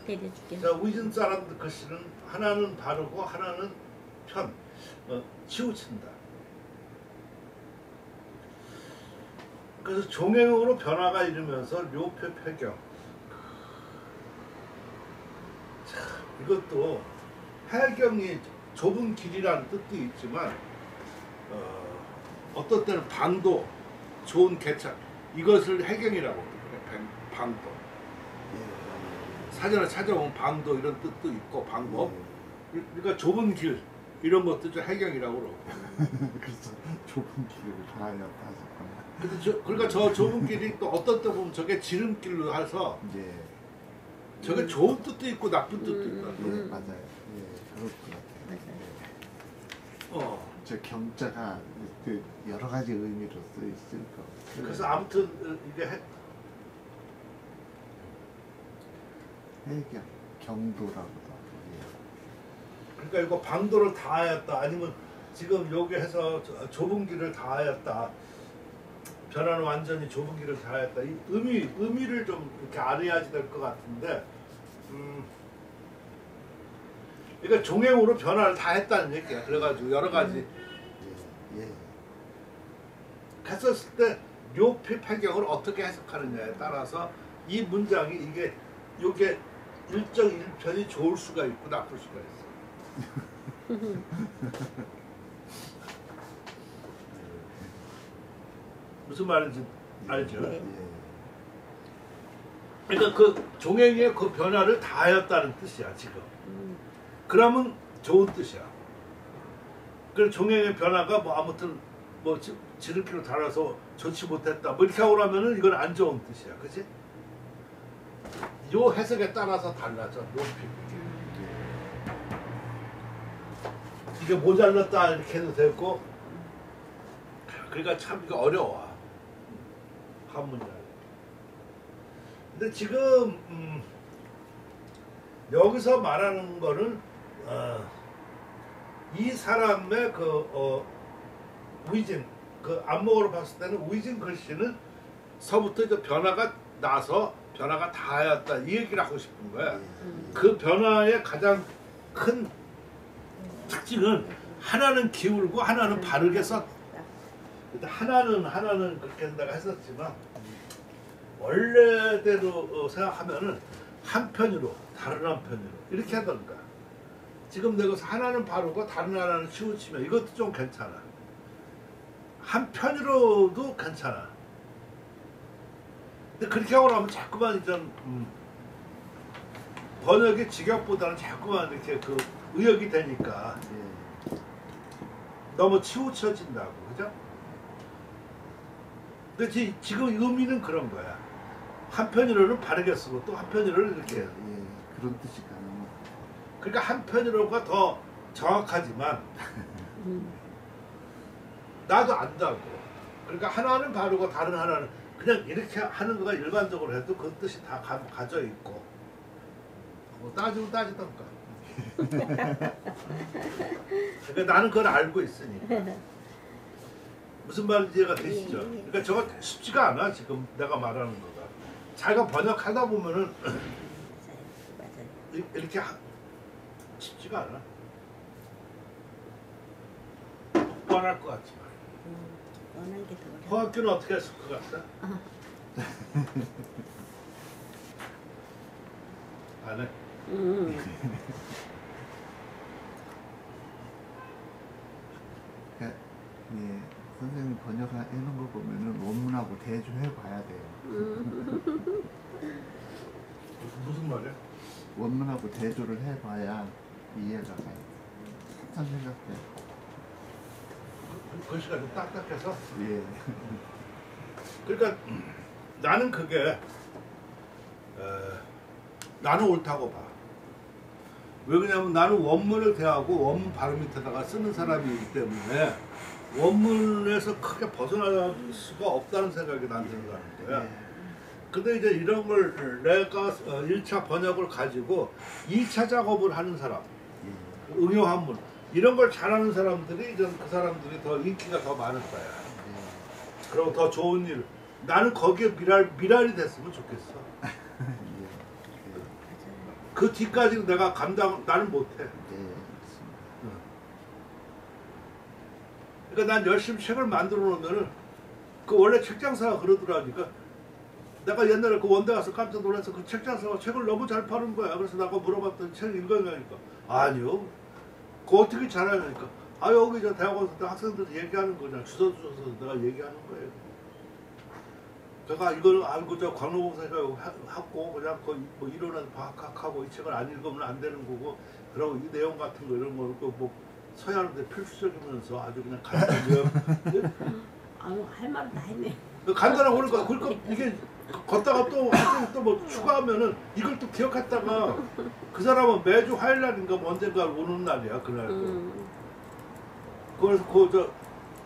때려줄게. 자, 우이진 사람들 글씨는 하나는 바르고 하나는 편, 치우친다. 그래서 종행으로 변화가 이르면서 료표 폐경. 자, 이것도 해경이 좁은 길이라는 뜻도 있지만 어떤 때는 방도, 좋은 개차, 이것을 해경이라고 그래. 방도. 사전에 찾아온 방도 이런 뜻도 있고 방법. 그러니까 좁은 길 이런 것도 좀 해경이라고 그러고. 그래서 좁은 길을 가야였다 하셨구나. 근데 그러니까 저 좁은 길이 또 어떤 때 보면 저게 지름길로 해서 예, 저게 좋은 뜻도 있고 나쁜 뜻도 있고. 예, 맞아요. 예, 그럴 것 같아요. 맞아요. 저 경자가 그 여러 가지 의미로 쓰 있을 거. 그래서 아무튼 이게 해경, 경도라고도 하고. 그러니까 이거 방도를 다하였다 아니면 지금 여기 해서 좁은 길을 다하였다. 변화는 완전히 좁은 길을 다하였다. 이 의미를 좀 이렇게 알아야지 될 것 같은데. 그러니까 종행으로 변화를 다 했다는 얘기야. 그래가지고 여러 가지 예, 예. 했었을 때 묘피 폐경을 어떻게 해석하느냐에 따라서 이 문장이 이게 일정 일편이 좋을 수가 있고 나쁠 수가 있어. 무슨 말인지 알죠? 네. 예. 그러니까 그 종행의 그 변화를 다 하였다는 뜻이야 지금. 그러면 좋은 뜻이야. 그 종행의 변화가 뭐 아무튼 뭐 지름길로 달아서 좋지 못했다 뭐 이렇게 하고 나면은 이건 안 좋은 뜻이야, 그렇지? 요 해석에 따라서 달라져. 이게 모자랐다 이렇게 해도 되고. 그러니까 참 이거 어려워 한문이라. 근데 지금 여기서 말하는 거는 이 사람의 우이진 그 안목으로 봤을 때는 우이진 글씨는 서부터 이제 변화가 나서 변화가 다하였다 이 얘기를 하고 싶은 거야. 그 변화의 가장 큰 특징은 하나는 기울고 하나는 바르게 썼다. 하나는 그렇게 내가 했었지만 원래대로 생각하면은 한편으로 다른 한편으로 이렇게 하던가. 지금 내가 하나는 바르고 다른 하나는 치우치면 이것도 좀 괜찮아. 한편으로도 괜찮아. 근데 그렇게 하고 나면 자꾸만 좀 번역의 직역보다는 자꾸만 이렇게 그 의역이 되니까 너무 치우쳐진다고, 그죠? 근데 지금 의미는 그런 거야. 한편으로는 바르게 쓰고 또 한편으로는 이렇게. 예, 그런 뜻이 가능한. 그러니까 한편으로가 더 정확하지만 나도 안다고. 그러니까 하나는 바르고 다른 하나는 그냥 이렇게 하는 거가 일반적으로 해도 그 뜻이 다 가져 있고 뭐 따지면 따지던가. 그러니까 나는 그걸 알고 있으니까. 무슨 말인지 이해가 되시죠? 그러니까 저거 쉽지가 않아 지금 내가 말하는 거가. 자기가 번역하다 보면은 이렇게 쉽지가 않아. 뻔할 것 같지만. 뻔한 게더 어려워. 허학규는 어떻게 했을 것 같아? 안 해? 그러니까, 예, 선생님 번역해놓은 거 보면은 원문하고 대조해봐야 돼요. 무슨 말이야? 원문하고 대조를 해봐야 이해가 가요. 참 생각해. 글씨가 좀 딱딱해서. 예. 그러니까 나는 그게 나는 옳다고 봐. 왜 그러냐면 나는 원문을 대하고 원문 바로 밑에다가 쓰는 사람이기 때문에 원문에서 크게 벗어날 수가 없다는 생각이 난 들어가는 거야. 근데 이제 이런 걸 내가 1차 번역을 가지고 2차 작업을 하는 사람, 응용한문 이런 걸 잘하는 사람들이 이제 그 사람들이 더 인기가 더 많을 거야. 그리고 더 좋은 일. 나는 거기에 미랄이 됐으면 좋겠어. 그 뒤까지는 내가 나는 못해. 네, 맞습니다. 그러니까 난 열심히 책을 만들어 놓으면은 그 원래 책 장사가 그러더라니까. 내가 옛날에 그 원대 가서 깜짝 놀라서 그 책 장사가 책을 너무 잘 파는 거야. 그래서 내가 물어봤더니 책 읽어냐니까 아니요. 그거 어떻게 잘하냐니까 아 여기 저 대학원에서 학생들 얘기하는 거냐 주소 주셔서 내가 얘기하는 거예요. 제가 이걸 알고 저 광로봉사가 하고 그냥 거의 뭐 이론은 박학하고 이 책을 안 읽으면 안 되는 거고 그리고 이 내용 같은 거 이런 거 뭐 서야하는데 필수적이면서 아주 그냥 간단히 아유 할 말은 다 했네. 간단하고 그러니까 이게 걷다가 또 학생이 또 뭐 추가하면은 이걸 또 기억했다가 그 사람은 매주 화요일 날인가 뭐 언젠가 오는 날이야 그날 그래서 그 저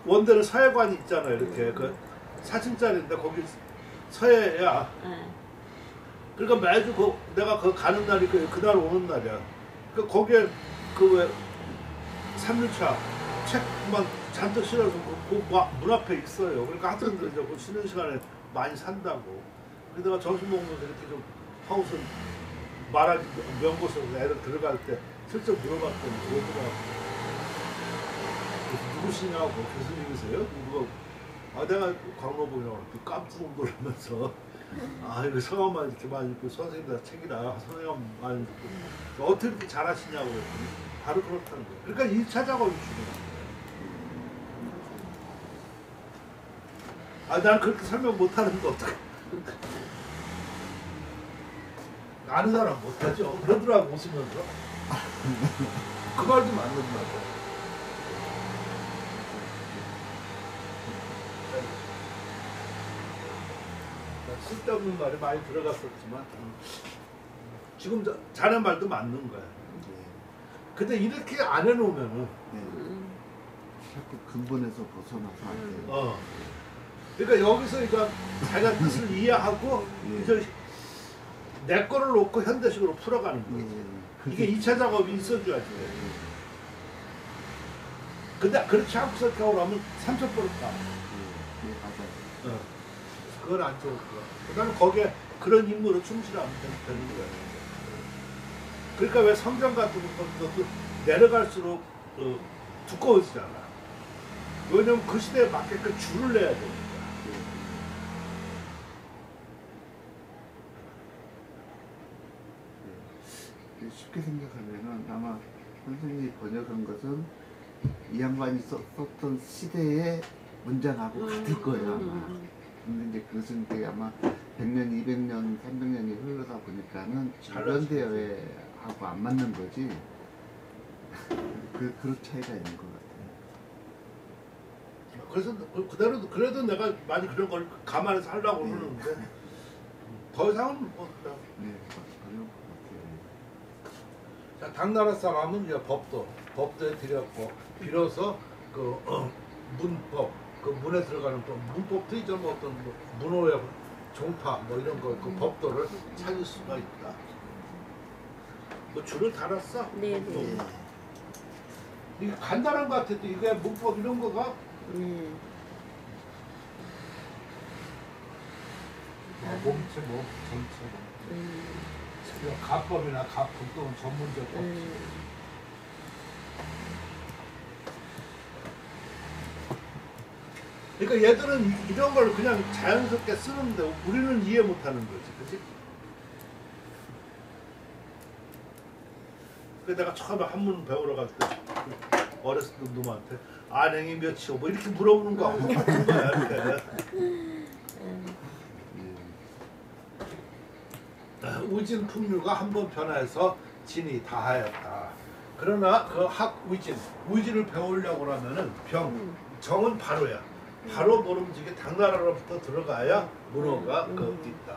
원대는 서예관이 있잖아요 이렇게 그 사진짜리인데 거기 서예야 그러니까 매주 내가 그 가는 날이 그날 오는 날이야 그 거기에 그 왜 3일차 책만 잔뜩 실어서 문 앞에 있어요. 그러니까 학생들이 이제 그 쉬는 시간에 많이 산다고. 그러다가 점심 먹으면서 이렇게 좀 하고서 말하기 명고서 애들 들어갈 때 슬쩍 물어봤더니 그러더라고. 누구시냐고 교수님이세요? 누가? 아 내가 광로봉이라고 깜짝 놀라면서 아 이거 성함만 이렇게 많이 읽고 선생님들 책이라 성함만 읽고 어떻게 이렇게 잘하시냐고 그랬더니 바로 그렇다는 거예요. 그러니까 1차 작업이 중요해요. 아, 난 그렇게 설명 못하는데 어떡해. 아는 사람 못하죠. 그러더라고, 웃으면서. 그 말도 맞는 말이야. 쓸데없는 말이 많이 들어갔었지만, 지금 자네 말도 맞는 거야. 근데 이렇게 안 해놓으면은, 자꾸 근본에서 벗어나서 안 돼요. 그러니까 여기서 이거 자기가 뜻을 이해하고 이제 내 거를 놓고 현대식으로 풀어가는 거지. 이게 2차 작업이 있어줘야지. 근데 그렇지 않고서 이렇게 하면 3천 번을 가. 맞아요. 그건 안 좋을 거야. 그다음에 거기에 그런 인물을 충실하면 되는 거야. 그러니까 왜 성경 같은 것도 내려갈수록 두꺼워지잖아. 왜냐면 그 시대에 맞게끔 줄을 내야 되니까. 쉽게 생각하면은 아마 선생님이 번역한 것은 이 양반이 썼던 시대의 문장하고 같을 거예요 아마. 근데 이제 그것은 이제 아마 100년, 200년, 300년이 흐르다 보니까는 현대하고 안 맞는 거지. 그런 차이가 있는 것 같아요. 그래서 그래도 내가 많이 그런 걸 감안해서 하려고 그러는데 더 이상은 뭐. 네, 그런 것 같아요. 자, 당나라 사람은 이제 법도에 들였고 비로소 그 문법, 그 문에 들어가는 또 문법도 있죠. 뭐 어떤 뭐 문호의 종파 뭐 이런 거 그 법도를 찾을 수가 있다. 뭐 줄을 달았어. 네. 이게 간단한 것 같아도 이게 문법 이런 거가 몸체 뭐 전체 뭐 가법이나 가품 또는 전문적 법. 그러니까 얘들은 이런 걸 그냥 자연스럽게 쓰는데 우리는 이해 못하는 거지, 그렇지? 그래서 내가 처음에 한문 배우러 갈 때 어렸을 때 놈한테 안행이 몇이오 뭐 이렇게 물어보는 거 같은 거야 이렇게. 우진 풍류가 한 번 변화해서 진이 다하였다. 그러나 그 우진을 배우려고 하면은 정은 바로야. 바로 모름지기 당나라로부터 들어가야 문어가 있다.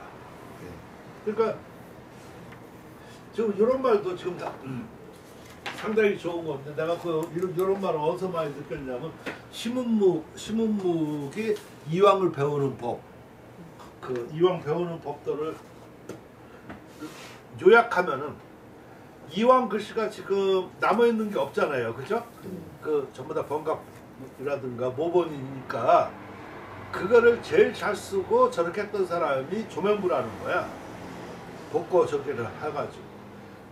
그러니까 지금 이런 말도 지금 상당히 좋은 건데 내가 이런 말을 어디서 많이 느꼈냐면 시문묵이 이왕을 배우는 법, 그 이왕 배우는 법들을 요약하면은 이왕 글씨가 지금 남아 있는 게 없잖아요, 그죠? 그 전부 다 번각이라든가 모본이니까 그거를 제일 잘 쓰고 저렇게 했던 사람이 조면부라는 거야. 복고 저기를 해가지고.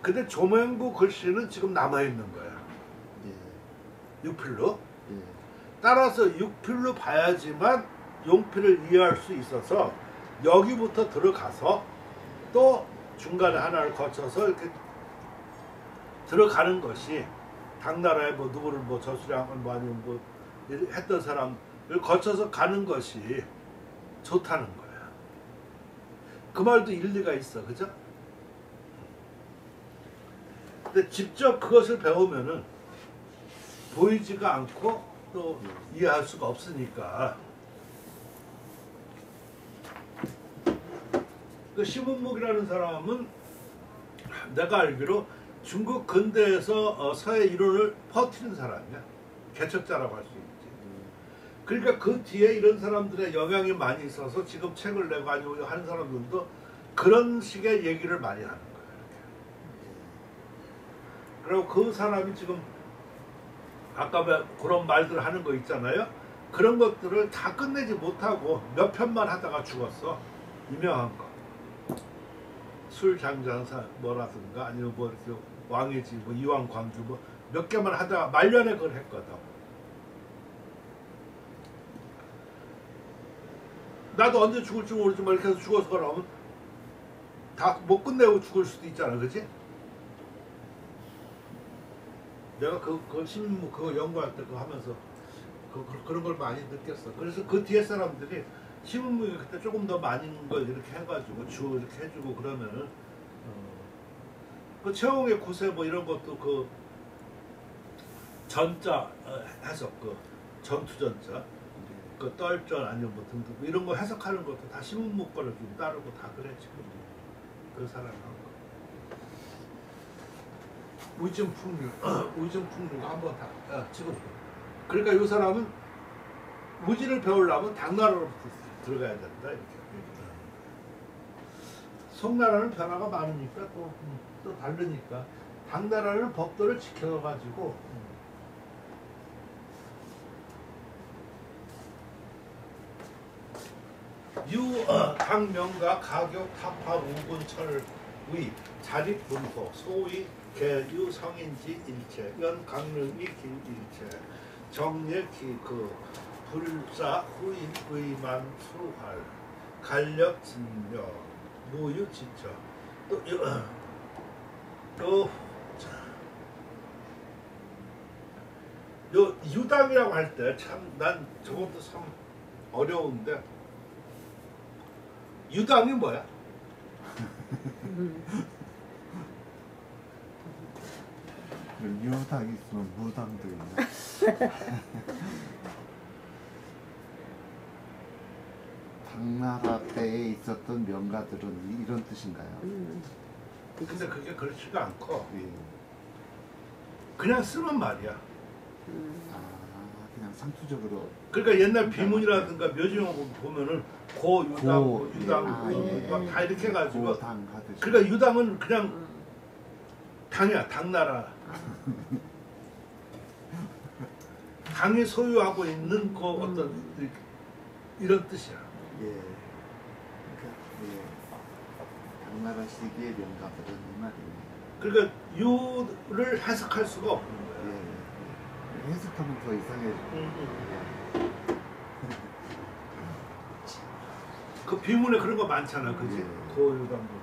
근데 조명구 글씨는 지금 남아있는 거야. 예. 육필로. 예. 따라서 육필로 봐야지만 용필을 이해할 수 있어서 여기부터 들어가서 또 중간에 하나를 거쳐서 이렇게 들어가는 것이 당나라에 뭐 누구를 뭐 저수량을 뭐 아니면 뭐 했던 사람을 거쳐서 가는 것이 좋다는 거야. 그 말도 일리가 있어, 그죠? 근데 직접 그것을 배우면은 보이지가 않고 또 이해할 수가 없으니까. 그 시문묵이라는 사람은 내가 알기로 중국 근대에서 서예 이론을 퍼뜨린 사람이야. 개척자라고 할 수 있지. 그러니까 그 뒤에 이런 사람들의 영향이 많이 있어서 지금 책을 내고 아니고 하는 사람들도 그런 식의 얘기를 많이 하는 거야. 그리고 그 사람이 지금 아까 그런 말들 하는 거 있잖아요. 그런 것들을 다 끝내지 못하고 몇 편만 하다가 죽었어. 유명한 거. 술장장사 뭐라든가 아니면 뭐 이렇게 왕의지 뭐 이왕 광주 뭐 몇 개만 하다가 말년에 그걸 했거든. 나도 언제 죽을지 모르지만 이렇게 해서 죽어서 그러면 다 못 끝내고 죽을 수도 있잖아, 그지? 내가 그 신문무 그거 연구할 때 그거 하면서 그런 걸 많이 느꼈어. 그래서 그 뒤에 사람들이 신문무에 그때 조금 더 많은 걸 이렇게 해가지고 이렇게 해주고 그러면은 그 최홍의 구세 뭐 이런 것도 그 전자 해석 그 전투전자 그 떨전 아니면 뭐 등등 뭐 이런 거 해석하는 것도 다 신문무 거를 좀 따르고 다 그래 지금 그 사람하고 우증풍류 한번 다 지금 그러니까 이 사람은 무지를 배우려면 당나라로부터 들어가야 된다 이렇게. 송나라는 변화가 많으니까 또 다르니까 당나라는 법도를 지켜가지고 당명가 가격 타파 우군 철의 자립 분포 소위 개유 성인지 일체 연 강릉이 길 일체 정례 기그 불사 후인 의만 수활 간력 진명 무유 지처 요 유당이라고 할 때 참 난 저것도 참 어려운데 유당이 뭐야? 유당 있으면 무당도 있나? 당나라 때에 있었던 명가들은 이런 뜻인가요? 근데 그게 그렇지가 않고 예. 그냥 쓰는 말이야. 그냥 상투적으로. 그러니까 옛날 비문이라든가 묘지명 보면은 고 유당, 고 유당, 예. 다 이렇게 해가지고. 고당 하듯이. 그러니까 유당은 그냥 당이야, 당나라. 당이 소유하고 있는 그 어떤 이런 뜻이야. 예. 그러니까 예. 당나라 시기의 명가들은 이 말이에요. 그러니까 유를 해석할 수가 없는 거야. 예. 해석하면 더 이상해지고. 그 비문에 그런 거 많잖아, 그지? 예. 고유당.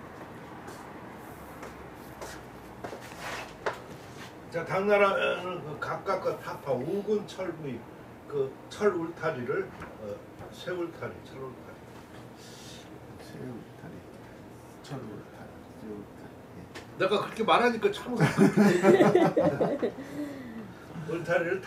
자, 당나라는 그 각각과 타파 우군 철부이 그 철 울타리를 쇠 울타리, 철 울타리. 쇠 울타리, 철 울타리, 쇠 울타리. 예. 내가 그렇게 말하니까 참 웃겨. 울타리를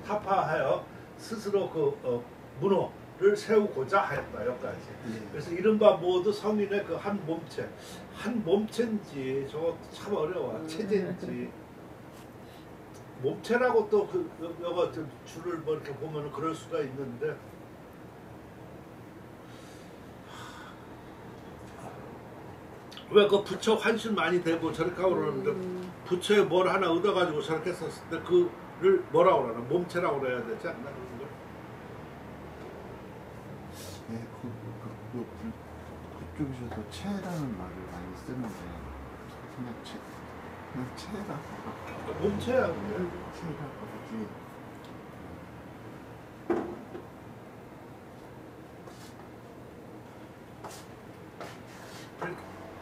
타파하여 스스로 그 문호를 세우고자 하였다 여기까지. 예. 그래서 이른바 모두 서민의 그 한 몸체, 한 몸체인지 저거 참 어려워. 체제인지 몸체라고 또 그 여거 줄을 뭐 이렇게 보면은 그럴 수가 있는데. 왜 그 부처 환신 많이 되고 저렇게 하고 그러는데 부처에 뭘 하나 얻어가지고 저렇게 썼을 때 그를 뭐라고 그러나 몸체라고 그래야 되지 않나 그런 걸? 예, 그쪽에서도 체라는 말을 많이 쓰는데 그냥 체라고 몸체야. 체라고 하지.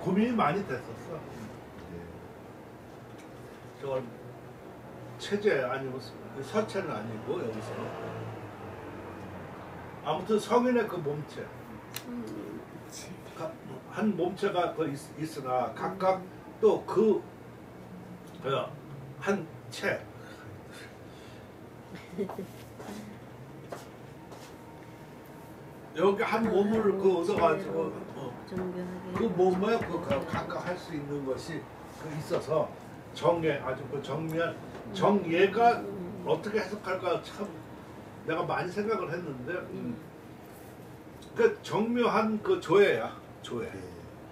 고민이 많이 됐었어. 네. 저건 체제 아니고 서체는 아니고 여기서 아무튼 성인의 그 몸체 한 몸체가 그 있으나 각각 또 그 한 채 여기 한 몸을 그 얻어가지고 정교하게 그 몸에 그 각각 할 수 있는 것이 그 있어서 정예 아주 그 정면 정예가 어떻게 해석할까 참 내가 많이 생각을 했는데 그 정묘한 그 조예야 조예 네.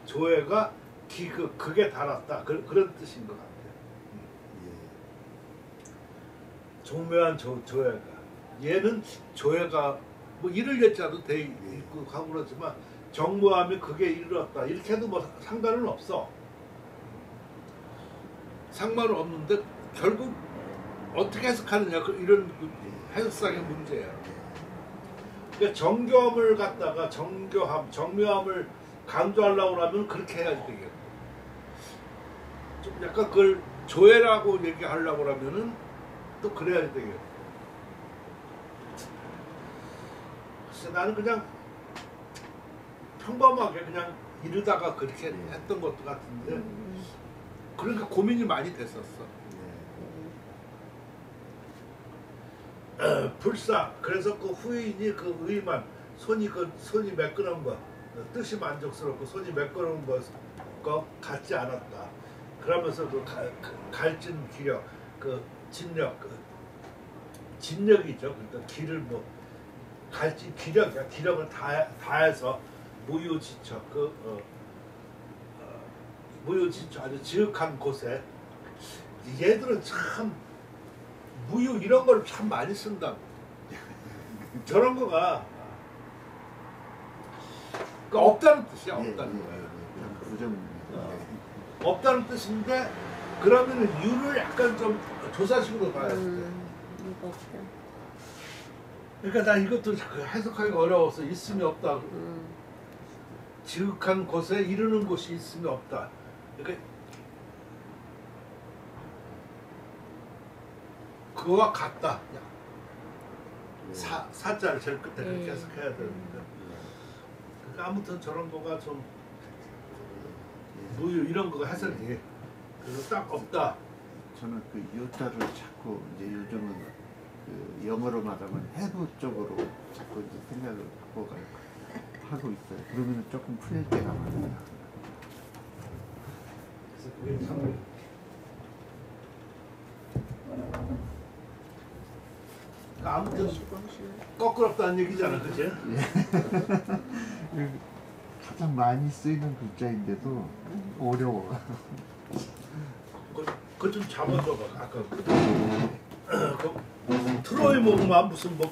조예가 극에 달았다 그런 뜻인 것 같아요. 정묘한 조예가 얘는 조예가 뭐 이를 예자도 돼 있고 하고 그러지만 정묘함이 극에 이르렀다 이렇게 해도 뭐 상관은 없어. 상관은 없는데 결국 어떻게 해석하느냐 이런 해석상의 문제예요. 그러니까 정교함을 갖다가 정묘함을 강조하려고 하면 그렇게 해야지 되겠고 좀 약간 그걸 조예라고 얘기하려고 하면은 또 그래야지 되겠고 글쎄 나는 그냥 평범하게 그냥 이르다가 그렇게 했던 것도 같은데 그러니까 고민이 많이 됐었어. 불사 그래서 그 후인이 그 의만 손이 매끄러운 것 뜻이 만족스럽고 손이 매끄러운 것과 같지 않았다. 그러면서 그 갈진 기력 그 진력 진력이죠. 그러니까 길을 뭐 갈진 기력이야. 기력을 다해서 무유지처 무유지처 아주 지극한 곳에 얘들은 참 무유 이런 걸 참 많이 쓴다. 저런 거가 그러니까 없다는 뜻이야. 없다는 거야. 없다는 뜻인데 그러면은 유를 약간 좀 조사식으로 봐야 돼. 이거 없다. 그러니까 나 이것도 해석하기가 어려워서 있음이 없다. 지극한 곳에 이르는 곳이 있음이 없다. 그러니까 그거와 같다. 사자를 제일 끝에 그렇게 해석해야 되는데. 그러니까 아무튼 저런 거가 좀 무유 이런 거가 해석이 그래서 딱 없다. 저는 그 유자를 자꾸 이제 요즘은 그 영어로 말하면 have 쪽으로 자꾸 이제 생각을 하고 있어요. 그러면 조금 풀릴 때가 많아요. 그래서 그게 참 아무튼 거꾸럽다는 얘기잖아, 그치? 가장 많이 쓰이는 글자인데도 어려워. 그거 좀 잡아줘봐. 아까 그 트로이 목마 무슨 뭐